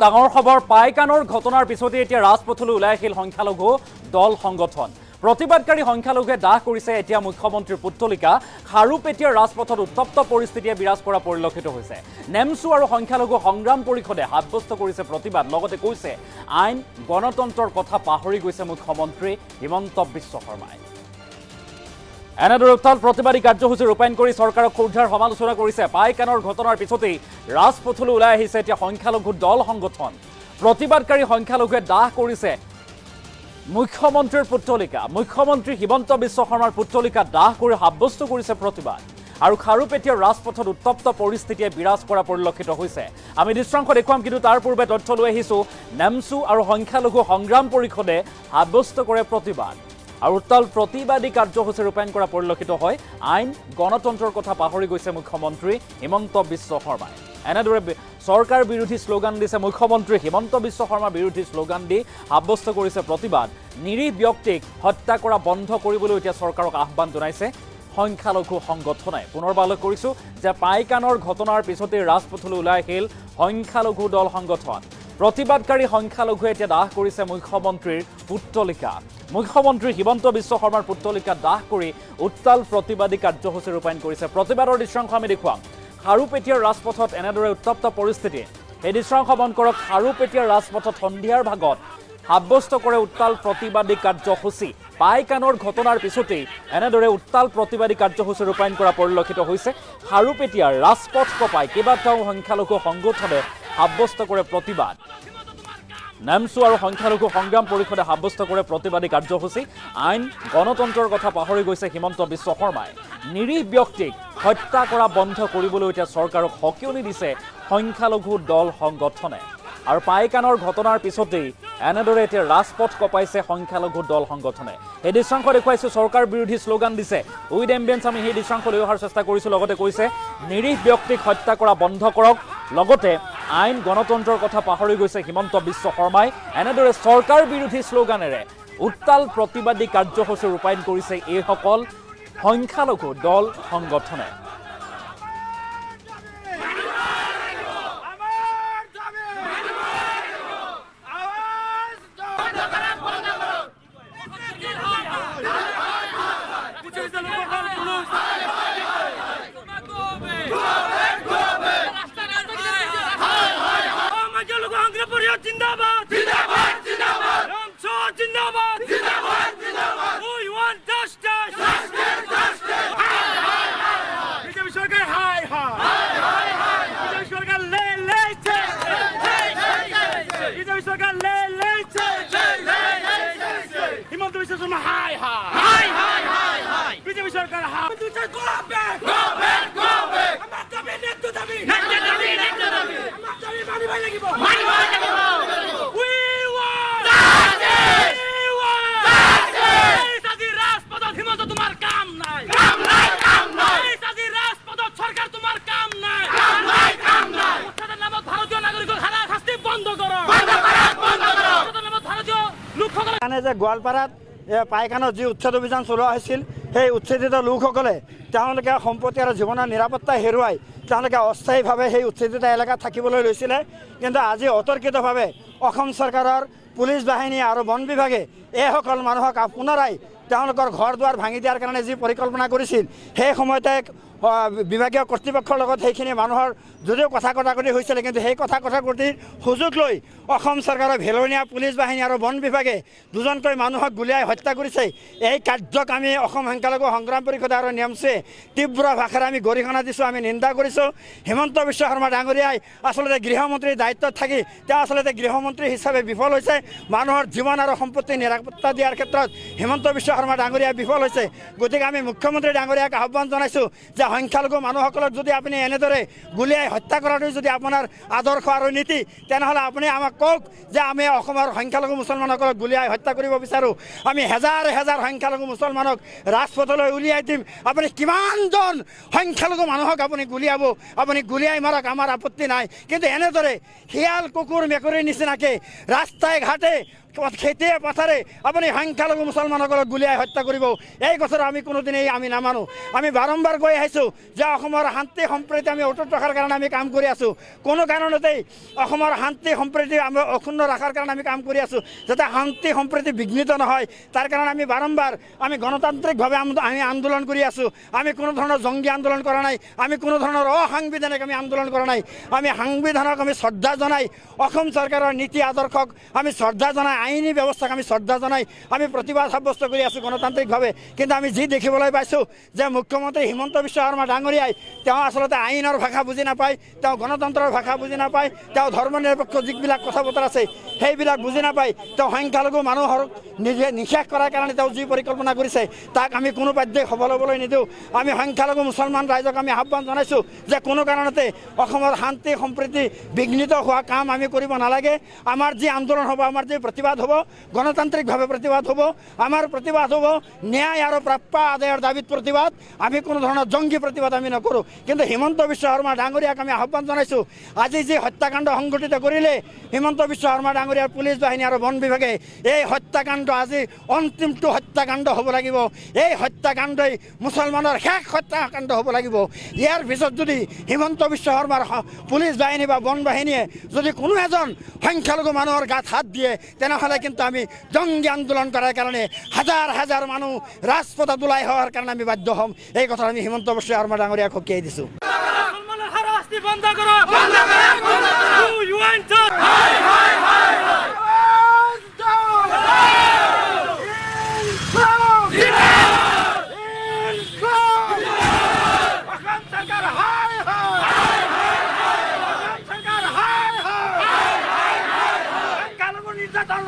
ডাঙৰ খবৰ পাইকানৰ ঘটনাৰ পিছতে এতিয়া ৰাজপথলৈ ওলাই আহিল সংখ্যালঘু দল সংগঠন প্ৰতিবাদকাৰী সংখ্যালঘুৱে দাহ কৰিছে এতিয়া মুখ্যমন্ত্ৰীৰ পুত্তলিকা খাৰুপেটীয়া ৰাজপথত উত্তপ্ত পৰিস্থিতিয়ে বিৰাজ কৰা পৰিলক্ষিত হৈছে নেমছু আৰু সংখ্যালঘু সংগ্ৰাম পৰিষদে সাব্যস্ত কৰিছে প্ৰতিবাদ লগতে কৈছে আইন গণতন্ত্ৰৰ কথা পাহৰি গৈছে মুখ্যমন্ত্ৰী হিমন্ত বিশ্ব শৰ্মাই এনেদৰে উত্তাল প্ৰতিবাদী কাৰ্যসূচী ৰূপায়ণ কৰি চৰকাৰক ক্ষুব্ধাৰ সমালোচনা কৰিছে পাইকানৰ ঘটনাৰ পিছতেই ৰাজপথলৈ ওলাই আহিছে এতিয়া সংখ্যালঘু দল সংগঠন প্ৰতিবাদকাৰী সংখ্যালঘুৱে দাহ কৰিছে মুখ্যমন্ত্ৰীৰ পুত্তলিকা মুখ্যমন্ত্ৰী হিমন্ত বিশ্ব শৰ্মাৰ পুত্তলিকা দাহ কৰি সাব্যস্ত কৰিছে প্ৰতিবাদ আৰু খাৰুপেটীয়া ৰাজপথত উত্তপ্ত পৰিস্থিতিয়ে বিৰাজ কৰা পৰিলক্ষিত হৈছে আমি দৃশ্যাংশ দেখুৱাম কিন্তু তাৰ পূৰ্বে তথ্য লৈ আহিছো নেমছু আৰু সংখ্যালঘু সংগ্ৰাম পৰিষদে সাব্যস্ত কৰে প্ৰতিবাদ আৰু উত্তাল প্ৰতিবাদী কাৰ্যসূচী ৰূপায়ণ কৰা পৰিলক্ষিত হয় আইন গণতন্ত্ৰৰ কথা পাহৰি গৈছে মুখ্যমন্ত্ৰী হিমন্ত বিশ্ব শৰ্মাই এনেদৰে চৰকাৰ বিৰোধী শ্লোগান দিছে মুখ্যমন্ত্ৰী হিমন্ত বিশ্ব শৰ্মাৰ বিৰোধী শ্লোগান দি সাব্যস্ত কৰিছে প্ৰতিবাদ নিৰীহ ব্যক্তিক হত্যা কৰা বন্ধ কৰিবলৈ এতিয়া চৰকাৰক আহ্বান জনাইছে সংখ্যালঘু সংগঠনে পুনৰবাৰ কৰিছো যে পাইকানৰ ঘটনাৰ পিছতে ৰাজপথলৈ ওলাই আহিল সংখ্যালঘু দল সংগঠন প্ৰতিবাদকাৰী সংখ্যালঘুৱে এতিয়া দাহ কৰিছে মুখ্যমন্ত্ৰীৰ পুত্তলিকা মুখ্যমন্ত্ৰী হিমন্ত বিশ্ব শৰ্মাৰ পুত্তলিকা দাহ কৰি উত্তাল প্ৰতিবাদী কাৰ্যসূচী ৰূপায়ণ কৰিছে প্ৰতিবাদৰ দৃশ্যাংশ আমি দেখুৱাম খাৰুপেটীয়াৰ ৰাজপথত এনেদৰে উত্তপ্ত পৰিস্থিতি এই দৃশ্যাংশ মন কৰক খাৰুপেটীয়াৰ ৰাজপথত সন্ধিয়াৰ ভাগত সাব্যস্ত কৰে উত্তাল প্ৰতিবাদী কাৰ্যসূচী পাইকানৰ ঘটনাৰ পিছতেই এনেদৰে উত্তাল প্ৰতিবাদী কাৰ্যসূচী ৰূপায়ণ কৰা পৰিলক্ষিত হৈছে খাৰুপেটীয়াৰ ৰাজপথ কপাই কেইবাটাও সংখ্যালঘু সংগঠনে সাব্যস্ত কৰে প্ৰতিবাদ নেমছু আৰু সংখ্যালঘু সংগ্ৰাম পৰিষদে সাব্যস্ত কৰে প্ৰতিবাদী কাৰ্যসূচী আইন গণতন্ত্ৰৰ কথা পাহৰি গৈছে হিমন্ত বিশ্ব শৰ্মাই নিৰীহ ব্যক্তিক হত্যা কৰা বন্ধ কৰিবলৈ এতিয়া চৰকাৰক সকীয়নি দিছে সংখ্যালঘু দল সংগঠনে আৰু পাইকানৰ ঘটনাৰ পিছতেই এনেদৰে এতিয়া ৰাজপথ কপাইছে সংখ্যালঘু দল সংগঠনে এই দৃশ্যাংশ দেখুৱাইছো চৰকাৰ বিৰোধী শ্লোগান দিছে উইথ এম্বিয়েন্স আমি সেই দৃশ্যাংশ লৈ অহাৰ চেষ্টা কৰিছোঁ লগতে কৈছে নিৰীহ ব্যক্তিক হত্যা কৰা বন্ধ কৰক লগতে আইন গণতন্ত্ৰৰ কথা পাহৰি গৈছে হিমন্ত বিশ্ব শৰ্মাই এনেদৰে চৰকাৰ বিৰোধী শ্লোগানেৰে উত্তাল প্ৰতিবাদী কাৰ্যসূচী ৰূপায়ণ কৰিছে এইসকল সংখ্যালঘু দল সংগঠনে Zindabad! Zindabad! Zindabad! Ramcho Zindabad! Zindabad! Zindabad! We want justice! Justice! Justice! Hi! Hi! Hi! BJP Sarkar hi! Hi! Hi! Hi! Hi! BJP Sarkar le le che! Hey! Hey! Hey! BJP Sarkar le le che! Hey! Hey! Hey! Himanta Biswa Sharma hi! Hi! Hi! Hi! Hi! Hi! BJP Sarkar hi! Go back! Go back! Go back! Amar dabi netto dabi! Netto dabi! Netto dabi! Amar dabi mani bhai lagibo! Mani bhai lagibo! যে গোৱালপাৰাত পাইকানত যি উচ্ছেদ অভিযান চলোৱা হৈছিল সেই উচ্ছেদিত লোকসকলে তেওঁলোকে সম্পত্তি আৰু জীৱনৰ নিৰাপত্তা হেৰুৱাই তেওঁলোকে অস্থায়ীভাৱে সেই উচ্ছেদিত এলেকাত থাকিবলৈ লৈছিলে কিন্তু আজি অতৰ্কিতভাৱে অসম চৰকাৰৰ পুলিচ বাহিনী আৰু বন বিভাগে এইসকল মানুহক পুনৰাই তেওঁলোকৰ ঘৰ দুৱাৰ ভাঙি দিয়াৰ কাৰণে যি পৰিকল্পনা কৰিছিল সেই সময়তে বিভাগীয় কৰ্তৃপক্ষৰ লগত সেইখিনি মানুহৰ যদিও কথা কটাকটি হৈছিলে কিন্তু সেই কথা কটাকটিৰ সুযোগ লৈ অসম চৰকাৰৰ ভেলনীয়া পুলিচ বাহিনী আৰু বন বিভাগে দুজনকৈ মানুহক গুলীয়াই হত্যা কৰিছে এই কাৰ্যক আমি অসম সংখ্যালঘু সংগ্ৰাম পৰিষদ আৰু নেমছুৱে তীব্ৰ ভাষাৰে আমি গৰিহণা দিছোঁ আমি নিন্দা কৰিছোঁ হিমন্ত বিশ্ব শৰ্মা ডাঙৰীয়াই আচলতে গৃহমন্ত্ৰীৰ দায়িত্বত থাকি তেওঁ আচলতে গৃহমন্ত্ৰী হিচাপে বিফল হৈছে মানুহৰ জীৱন আৰু সম্পত্তি নিৰাপত্তা দিয়াৰ ক্ষেত্ৰত হিমন্ত বিশ্ব শৰ্মা ডাঙৰীয়া বিফল হৈছে গতিকে আমি মুখ্যমন্ত্ৰী ডাঙৰীয়াক আহ্বান জনাইছোঁ যে সংখ্যালঘু মানুহসকলক যদি আপুনি এনেদৰে গুলীয়াই হত্যা কৰাটো যদি আপোনাৰ আদৰ্শ আৰু নীতি তেনেহ'লে আপুনি আমাক কওক যে আমি অসমৰ সংখ্যালঘু মুছলমানসকলক গুলীয়াই হত্যা কৰিব বিচাৰোঁ আমি হেজাৰ হেজাৰ সংখ্যালঘু মুছলমানক ৰাজপথলৈ উলিয়াই দিম আপুনি কিমানজন সংখ্যালঘু মানুহক আপুনি গুলীয়াব আপুনি গুলীয়াই মাৰক আমাৰ আপত্তি নাই কিন্তু এনেদৰে শিয়াল কুকুৰ মেকুৰীৰ নিচিনাকৈ ৰাস্তাই ঘাটে খেতিয়ে পথাৰে আপুনি সংখ্যালঘু মুছলমানসকলক গুলিয়াই হত্যা কৰিব, এই কথাটো আমি কোনোদিনেই আমি নামানো। আমি বাৰম্বাৰ কৈ আহিছোঁ যে অসমৰ শান্তি সম্প্ৰীতি আমি অটুট ৰখাৰ কাৰণে আমি কাম কৰি আছোঁ। কোনো কাৰণতেই অসমৰ শান্তি সম্প্ৰীতি আমি অক্ষুণ্ণ ৰখাৰ কাৰণে আমি কাম কৰি আছোঁ, যাতে শান্তি সম্প্ৰীতি বিঘ্নিত নহয়। তাৰ কাৰণে আমি বাৰম্বাৰ আমি গণতান্ত্ৰিকভাৱে আমি আন্দোলন কৰি আছোঁ। আমি কোনো ধৰণৰ জংগী আন্দোলন কৰা নাই, আমি কোনো ধৰণৰ অসাংবিধানিক আমি আন্দোলন কৰা নাই। আমি সাংবিধানক আমি শ্ৰদ্ধা জনাই, অসম চৰকাৰৰ নীতি আদৰ্শক আমি শ্ৰদ্ধা জনাই, আইনী ব্যৱস্থাক আমি শ্ৰদ্ধা জনাই আমি প্ৰতিবাদ সাব্যস্ত কৰি আছোঁ গণতান্ত্ৰিকভাৱে। কিন্তু আমি যি দেখিবলৈ পাইছোঁ যে মুখ্যমন্ত্ৰী হিমন্ত বিশ্ব শৰ্মা ডাঙৰীয়াই তেওঁ আচলতে আইনৰ ভাষা বুজি নাপায়, তেওঁ গণতন্ত্ৰৰ ভাষা বুজি নাপায়, তেওঁ ধৰ্ম নিৰপেক্ষ যিবিলাক কথা বতৰা আছে সেইবিলাক বুজি নাপায়। তেওঁ সংখ্যালঘু মানুহক নিজে নিশেষ কৰাৰ কাৰণে তেওঁ যি পৰিকল্পনা কৰিছে তাক আমি কোনো পধ্যেই সফল হ'বলৈ নিদিওঁ। আমি সংখ্যালঘু মুছলমান ৰাইজক আমি আহ্বান জনাইছোঁ যে কোনো কাৰণতে অসমৰ শান্তি সম্প্ৰীতি বিঘ্নিত হোৱা কাম আমি কৰিব নালাগে। আমাৰ যি আন্দোলন হ'ব, আমাৰ যি প্ৰতিবাদ হ'ব, গণতান্ত্ৰিকভাৱে প্ৰতিবাদ হ'ব। আমাৰ প্ৰতিবাদ হ'ব ন্যায় আৰু প্ৰাপ্য আদায়ৰ দাবীত প্ৰতিবাদ। আমি কোনো ধৰণৰ জংগী প্ৰতিবাদ আমি নকৰোঁ। কিন্তু হিমন্ত বিশ্ব শৰ্মা ডাঙৰীয়াক আমি আহ্বান জনাইছোঁ, আজি যি হত্যাকাণ্ড সংঘটিত কৰিলে হিমন্ত বিশ্ব শৰ্মা ডাঙৰীয়াৰ পুলিচ বাহিনী আৰু বন বিভাগে, এই হত্যাকাণ্ড আজি অন্তিমটো হত্যাকাণ্ড হ'ব লাগিব। এই হত্যাকাণ্ডই মুছলমানৰ শেষ হত্যাকাণ্ড হ'ব লাগিব। ইয়াৰ পিছত যদি হিমন্ত বিশ্ব শৰ্মাৰ পুলিচ বাহিনী বা বন বাহিনীয়ে যদি কোনো এজন সংখ্যালঘু মানুহৰ গাত হাত দিয়ে, তেনেহ'লে কিন্তু আমি জংগী আন্দোলন কৰাৰ কাৰণে হাজাৰ হাজাৰ মানুহ ৰাজপথত ওলাই হোৱাৰ কাৰণে আমি বাধ্য হ'ম। এই কথা আমি হিমন্ত বিশ্ব শৰ্মা ডাঙৰীয়াক সকীয়াই দিছোঁ। মুসলমানেৰ হাৰাশাস্তি বন্ধ কৰো, বন্ধ কৰো, বন্ধ কৰো। You want to? হাই হাই হাই হাই। নিৰ্যাতন